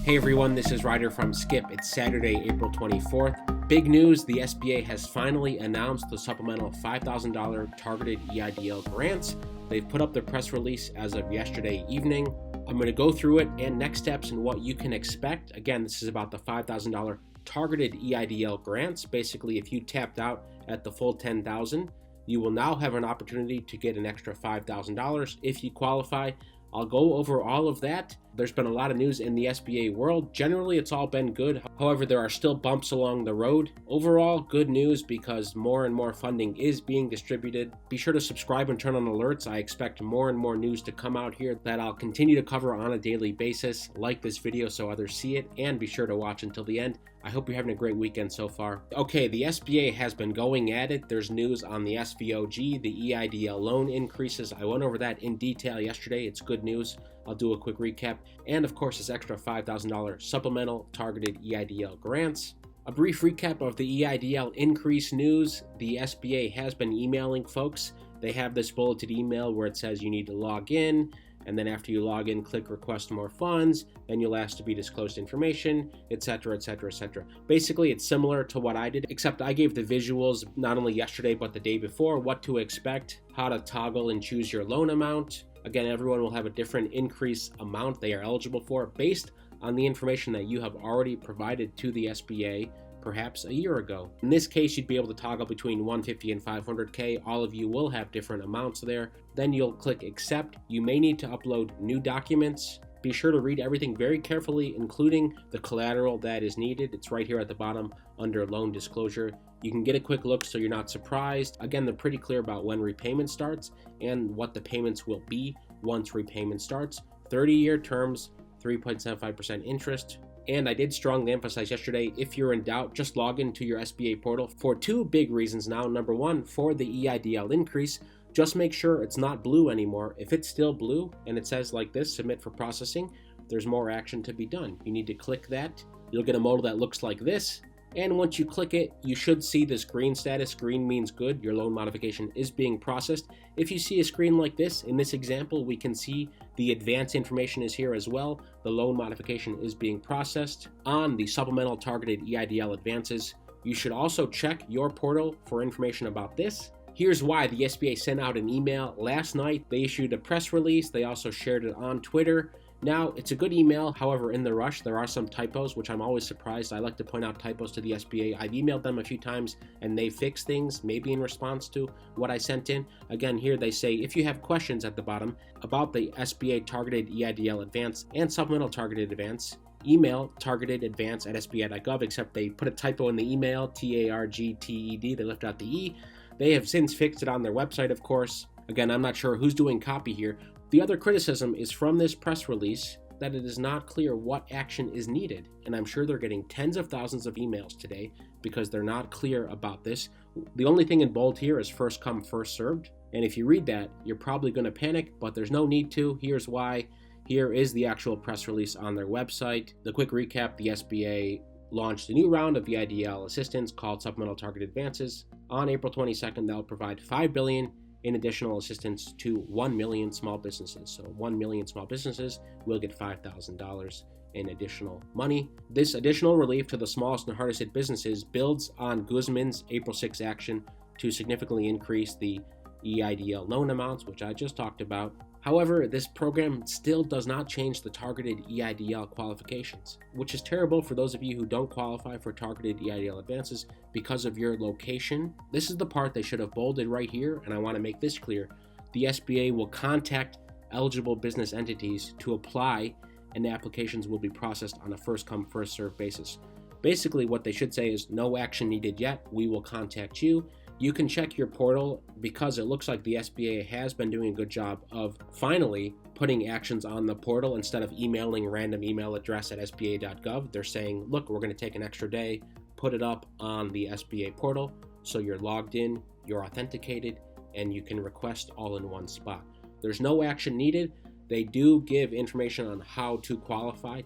Hey everyone, this is Ryder from Skip. It's Saturday, April 24th. Big news, the SBA has finally announced the supplemental $5,000 targeted EIDL grants. They've put up their press release as of yesterday evening. I'm going to go through it and next steps and what you can expect. Again, this is about the $5,000 targeted EIDL grants. Basically, if you tapped out at the full $10,000, you will now have an opportunity to get an extra $5,000 if you qualify. I'll go over all of that. There's been a lot of news in the SBA world. Generally, it's all been good. However, there are still bumps along the road. Overall, good news because more and more funding is being distributed. Be sure to subscribe and turn on alerts. I expect more and more news to come out here that I'll continue to cover on a daily basis. Like this video so others see it, and be sure to watch until the end. I hope you're having a great weekend so far. Okay, the SBA has been going at it. There's news on the SVOG, the EIDL loan increases. I went over that in detail yesterday. It's good news. I'll do a quick recap. And of course, this extra $5,000 supplemental targeted EIDL grants. A brief recap of the EIDL increase news. The SBA has been emailing folks. They have this bulleted email where it says you need to log in. And then after you log in, click request more funds, then you'll ask to be disclosed information, etc., etc., etc. Basically, it's similar to what I did, except I gave the visuals not only yesterday, but the day before, what to expect, how to toggle and choose your loan amount. Again, everyone will have a different increase amount they are eligible for based on the information that you have already provided to the SBA perhaps a year ago. In this case, you'd be able to toggle between 150 and 500K. All of you will have different amounts there. Then you'll click accept. You may need to upload new documents. Be sure to read everything very carefully, including the collateral that is needed. It's right here at the bottom under loan disclosure. You can get a quick look so you're not surprised. Again, they're pretty clear about when repayment starts and what the payments will be once repayment starts. 30-year terms, 3.75% interest. And I did strongly emphasize yesterday, if you're in doubt, just log into your SBA portal for two big reasons now. Number one, for the EIDL increase, just make sure it's not blue anymore. If it's still blue and it says like this, submit for processing, there's more action to be done. You need to click that. You'll get a modal that looks like this. And once you click it, you should see this green status. Green means good. Your loan modification is being processed. If you see a screen like this, in this example, we can see the advance information is here as well. The loan modification is being processed on the supplemental targeted EIDL advances. You should also check your portal for information about this. Here's why. The SBA sent out an email last night. They issued a press release. They also shared it on Twitter. Now, it's a good email. However, in the rush, there are some typos, which I'm always surprised. I like to point out typos to the SBA. I've emailed them a few times, and they fix things, maybe in response to what I sent in. Again, here they say, if you have questions at the bottom about the SBA targeted EIDL advance and supplemental targeted advance, email targetedadvance@sba.gov, except they put a typo in the email, TARGTED. They left out the E. They have since fixed it on their website, of course. Again, I'm not sure who's doing copy here. The other criticism is from this press release that it is not clear what action is needed, and I'm sure they're getting tens of thousands of emails today because they're not clear about this. The only thing in bold here is first come, first served, and if you read that, you're probably going to panic, but there's no need to. Here's why. Here is the actual press release on their website. The quick recap, the SBA launched a new round of EIDL assistance called Supplemental Targeted Advances. On April 22nd, they'll provide $5 billion in additional assistance to 1 million small businesses. So 1 million small businesses will get $5,000 in additional money. This additional relief to the smallest and hardest hit businesses builds on Guzman's April 6 action to significantly increase the EIDL loan amounts, which I just talked about. However, this program still does not change the targeted EIDL qualifications, which is terrible for those of you who don't qualify for targeted EIDL advances because of your location. This is the part they should have bolded right here, and I want to make this clear. The SBA will contact eligible business entities to apply, and the applications will be processed on a first-come, first-served basis. Basically, what they should say is, no action needed yet, we will contact you. You can check your portal because it looks like the SBA has been doing a good job of finally putting actions on the portal instead of emailing random email address at sba.gov. They're saying, look, we're going to take an extra day, put it up on the SBA portal so you're logged in, you're authenticated, and you can request all in one spot. There's no action needed. They do give information on how to qualify,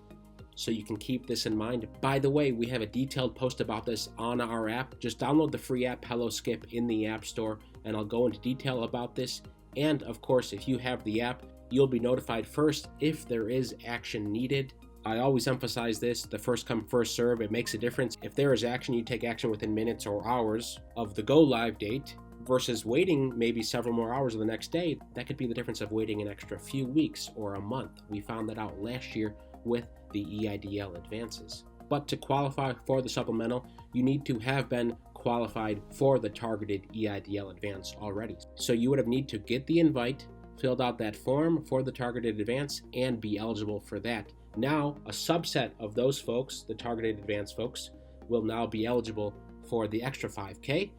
so you can keep this in mind. By the way, we have a detailed post about this on our app. Just download the free app Hello Skip in the App Store, and I'll go into detail about this. And of course, if you have the app, you'll be notified first if there is action needed. I always emphasize this, the first come, first serve. It makes a difference. If there is action, you take action within minutes or hours of the go live date versus waiting maybe several more hours the next day. That could be the difference of waiting an extra few weeks or a month. We found that out last year with the EIDL advances. But to qualify for the supplemental, you need to have been qualified for the targeted EIDL advance already. So you would have need to get the invite, filled out that form for the targeted advance, and be eligible for that. Now, a subset of those folks, the targeted advance folks, will now be eligible for the extra 5K.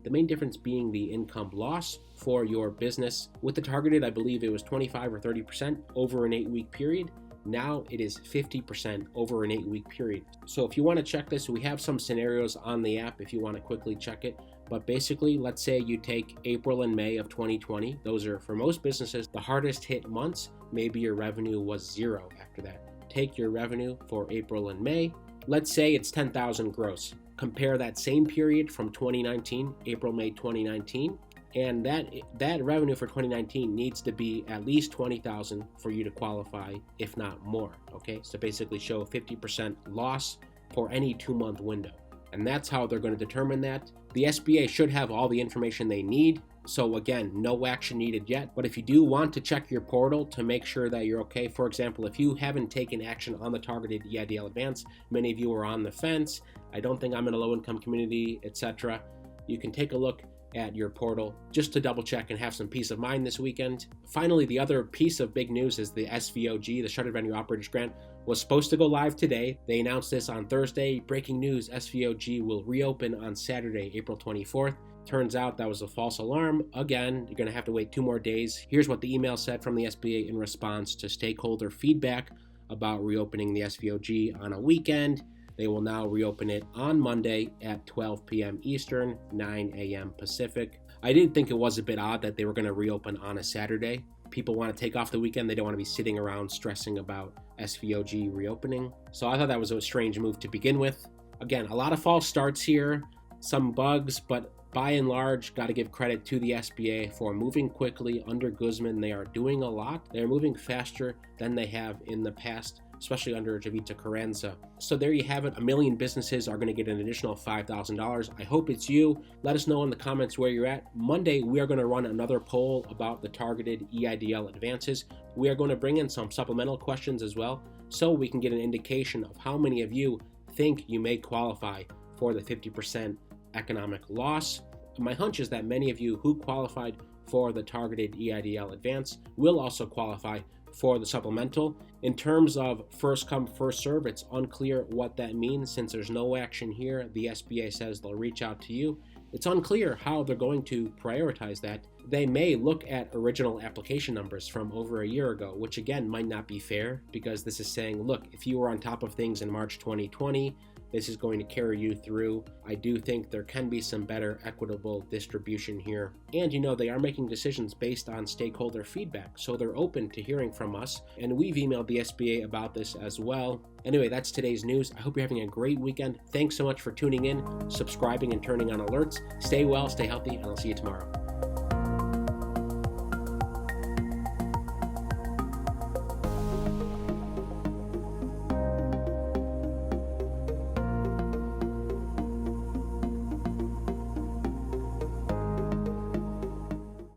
The main difference being the income loss for your business. With the targeted, I believe it was 25 or 30% over an 8-week period. Now it is 50% over an 8-week period. So if you want to check this, we have some scenarios on the app if you want to quickly check it. But basically, let's say you take April and May of 2020. Those are, for most businesses, the hardest hit months. Maybe your revenue was 0 after that. Take your revenue for April and May. Let's say it's 10,000 gross. Compare that same period from 2019, April, May 2019, and that revenue for 2019 needs to be at least 20,000 for you to qualify, if not more. Okay, so basically show a 50% loss for any 2-month window, and that's how they're going to determine that. The SBA should have all the information they need. So again, no action needed yet, but if you do want to check your portal to make sure that you're okay, for example, if you haven't taken action on the targeted EIDL advance, many of you are on the fence, I don't think I'm in a low-income community, etc., you can take a look at your portal just to double check and have some peace of mind this weekend. Finally, the other piece of big news is the SVOG, the Shuttered Venue Operators Grant, was supposed to go live today. They announced this on Thursday. Breaking news, SVOG will reopen on Saturday, April 24th. Turns out that was a false alarm. Again, you're going to have to wait 2 more days. Here's what the email said from the SBA in response to stakeholder feedback about reopening the SVOG on a weekend. They will now reopen it on Monday at 12 p.m. Eastern, 9 a.m. Pacific. I did think it was a bit odd that they were going to reopen on a Saturday. People want to take off the weekend. They don't want to be sitting around stressing about SVOG reopening. So I thought that was a strange move to begin with. Again, a lot of false starts here, some bugs, but by and large, got to give credit to the SBA for moving quickly under Guzman. They are doing a lot. They're moving faster than they have in the past, especially under Javita Carranza. So there you have it. 1 million businesses are going to get an additional $5,000. I hope it's you. Let us know in the comments where you're at. Monday, we are going to run another poll about the targeted EIDL advances. We are going to bring in some supplemental questions as well, so we can get an indication of how many of you think you may qualify for the 50% economic loss. My hunch is that many of you who qualified for the targeted EIDL advance will also qualify for the supplemental. In terms of first come, first serve, it's unclear what that means since there's no action here. The SBA says they'll reach out to you. It's unclear how they're going to prioritize that. They may look at original application numbers from over a year ago, which again might not be fair because this is saying, look, if you were on top of things in March 2020, this is going to carry you through. I do think there can be some better equitable distribution here. And they are making decisions based on stakeholder feedback, so they're open to hearing from us. And we've emailed the SBA about this as well. Anyway, that's today's news. I hope you're having a great weekend. Thanks so much for tuning in, subscribing, and turning on alerts. Stay well, stay healthy, and I'll see you tomorrow.